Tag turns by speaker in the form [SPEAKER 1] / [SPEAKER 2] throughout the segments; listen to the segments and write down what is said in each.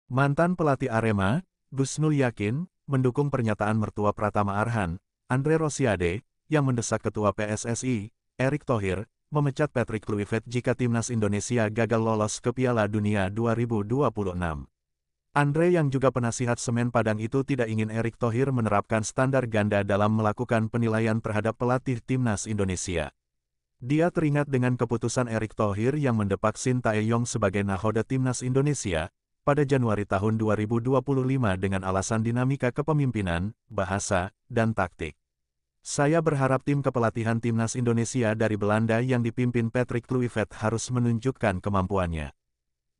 [SPEAKER 1] Mantan pelatih Arema, Gusnul yakin, mendukung pernyataan mertua Pratama Arhan, Andre Rosiade, yang mendesak Ketua PSSI, Erick Thohir, memecat Patrick Kluivert jika timnas Indonesia gagal lolos ke Piala Dunia 2026. Andre yang juga penasihat Semen Padang itu tidak ingin Erick Thohir menerapkan standar ganda dalam melakukan penilaian terhadap pelatih timnas Indonesia. Dia teringat dengan keputusan Erick Thohir yang mendepak Sintayong sebagai nahoda timnas Indonesia pada Januari tahun 2025 dengan alasan dinamika kepemimpinan, bahasa, dan taktik. Saya berharap tim kepelatihan timnas Indonesia dari Belanda yang dipimpin Patrick Kluivert harus menunjukkan kemampuannya.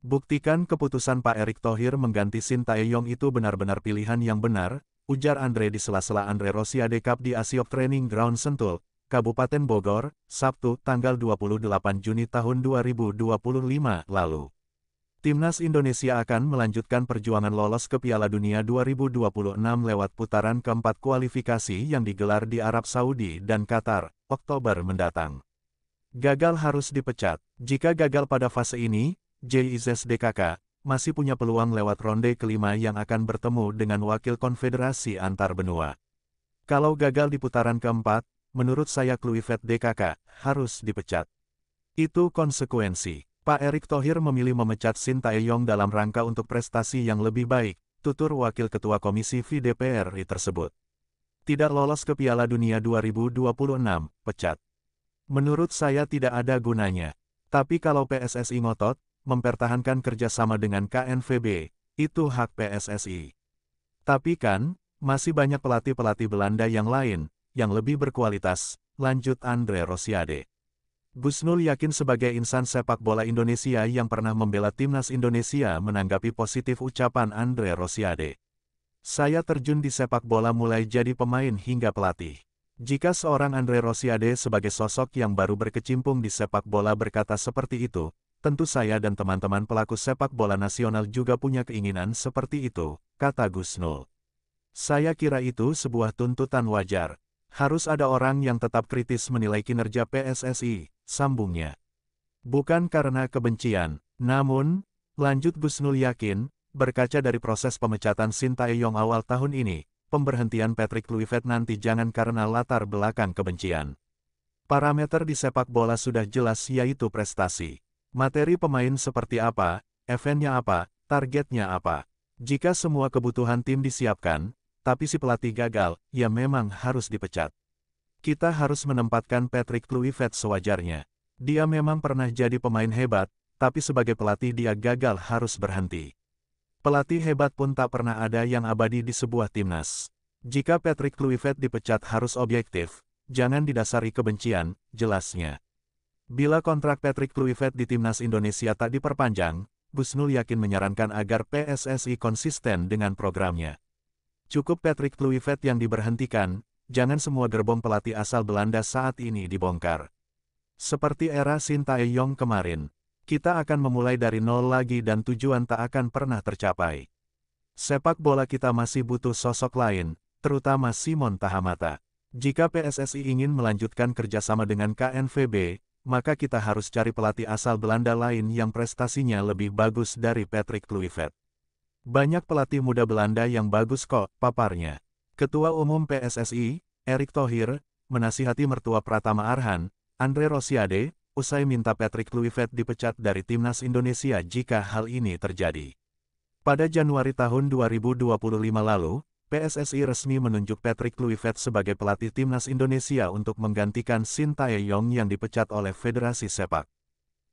[SPEAKER 1] Buktikan keputusan Pak Erick Thohir mengganti Sintayong itu benar-benar pilihan yang benar, ujar Andre di sela-sela Andre Rosiade Cup di Asiop Training Ground Sentul, Kabupaten Bogor, Sabtu, tanggal 28 Juni tahun 2025 lalu. Timnas Indonesia akan melanjutkan perjuangan lolos ke Piala Dunia 2026 lewat putaran keempat kualifikasi yang digelar di Arab Saudi dan Qatar, Oktober mendatang. Gagal harus dipecat. Jika gagal pada fase ini, JIZSDKK masih punya peluang lewat ronde kelima yang akan bertemu dengan wakil konfederasi antar benua. Kalau gagal di putaran keempat, menurut saya Kluivert DKK harus dipecat. Itu konsekuensi. Pak Erick Thohir memilih memecat Sintayong dalam rangka untuk prestasi yang lebih baik, tutur Wakil Ketua Komisi V DPR RI tersebut. Tidak lolos ke Piala Dunia 2026, pecat. Menurut saya tidak ada gunanya. Tapi kalau PSSI ngotot, mempertahankan kerjasama dengan KNVB, itu hak PSSI. Tapi kan, masih banyak pelatih-pelatih Belanda yang lain, yang lebih berkualitas, lanjut Andre Rosiade. Gusnul yakin sebagai insan sepak bola Indonesia yang pernah membela timnas Indonesia menanggapi positif ucapan Andre Rosiade. Saya terjun di sepak bola mulai jadi pemain hingga pelatih. Jika seorang Andre Rosiade sebagai sosok yang baru berkecimpung di sepak bola berkata seperti itu, tentu saya dan teman-teman pelaku sepak bola nasional juga punya keinginan seperti itu, kata Gusnul. Saya kira itu sebuah tuntutan wajar. Harus ada orang yang tetap kritis menilai kinerja PSSI, sambungnya. Bukan karena kebencian, namun, lanjut Gusnul yakin, berkaca dari proses pemecatan Sintayong awal tahun ini, pemberhentian Patrick Kluivert nanti jangan karena latar belakang kebencian. Parameter di sepak bola sudah jelas yaitu prestasi. Materi pemain seperti apa, eventnya apa, targetnya apa. Jika semua kebutuhan tim disiapkan, tapi si pelatih gagal, ya memang harus dipecat. Kita harus menempatkan Patrick Kluivert sewajarnya. Dia memang pernah jadi pemain hebat, tapi sebagai pelatih dia gagal harus berhenti. Pelatih hebat pun tak pernah ada yang abadi di sebuah timnas. Jika Patrick Kluivert dipecat harus objektif, jangan didasari kebencian, jelasnya. Bila kontrak Patrick Kluivert di timnas Indonesia tak diperpanjang, Gusnul yakin menyarankan agar PSSI konsisten dengan programnya. Cukup Patrick Kluivert yang diberhentikan, jangan semua gerbong pelatih asal Belanda saat ini dibongkar. Seperti era Sintayong kemarin, kita akan memulai dari nol lagi dan tujuan tak akan pernah tercapai. Sepak bola kita masih butuh sosok lain, terutama Simon Tahamata. Jika PSSI ingin melanjutkan kerjasama dengan KNVB, maka kita harus cari pelatih asal Belanda lain yang prestasinya lebih bagus dari Patrick Kluivert. Banyak pelatih muda Belanda yang bagus kok, paparnya. Ketua Umum PSSI, Erick Thohir, menasihati mertua Pratama Arhan, Andre Rosiade, usai minta Patrick Kluivert dipecat dari timnas Indonesia jika hal ini terjadi. Pada Januari tahun 2025 lalu, PSSI resmi menunjuk Patrick Kluivert sebagai pelatih timnas Indonesia untuk menggantikan Sintayong yang dipecat oleh Federasi Sepak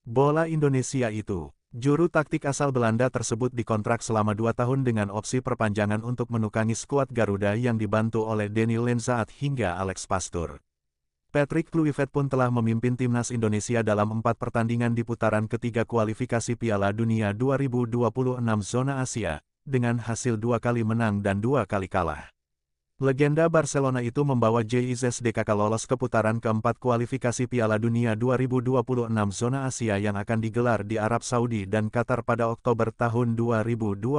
[SPEAKER 1] Bola Indonesia itu. Juru taktik asal Belanda tersebut dikontrak selama 2 tahun dengan opsi perpanjangan untuk menukangi skuad Garuda yang dibantu oleh Denny Lenzaat hingga Alex Pastur. Patrick Kluivert pun telah memimpin timnas Indonesia dalam 4 pertandingan di putaran ketiga kualifikasi Piala Dunia 2026 zona Asia, dengan hasil 2 kali menang dan 2 kali kalah. Legenda Barcelona itu membawa JIZSDKK lolos ke putaran keempat kualifikasi Piala Dunia 2026 zona Asia yang akan digelar di Arab Saudi dan Qatar pada Oktober tahun 2025.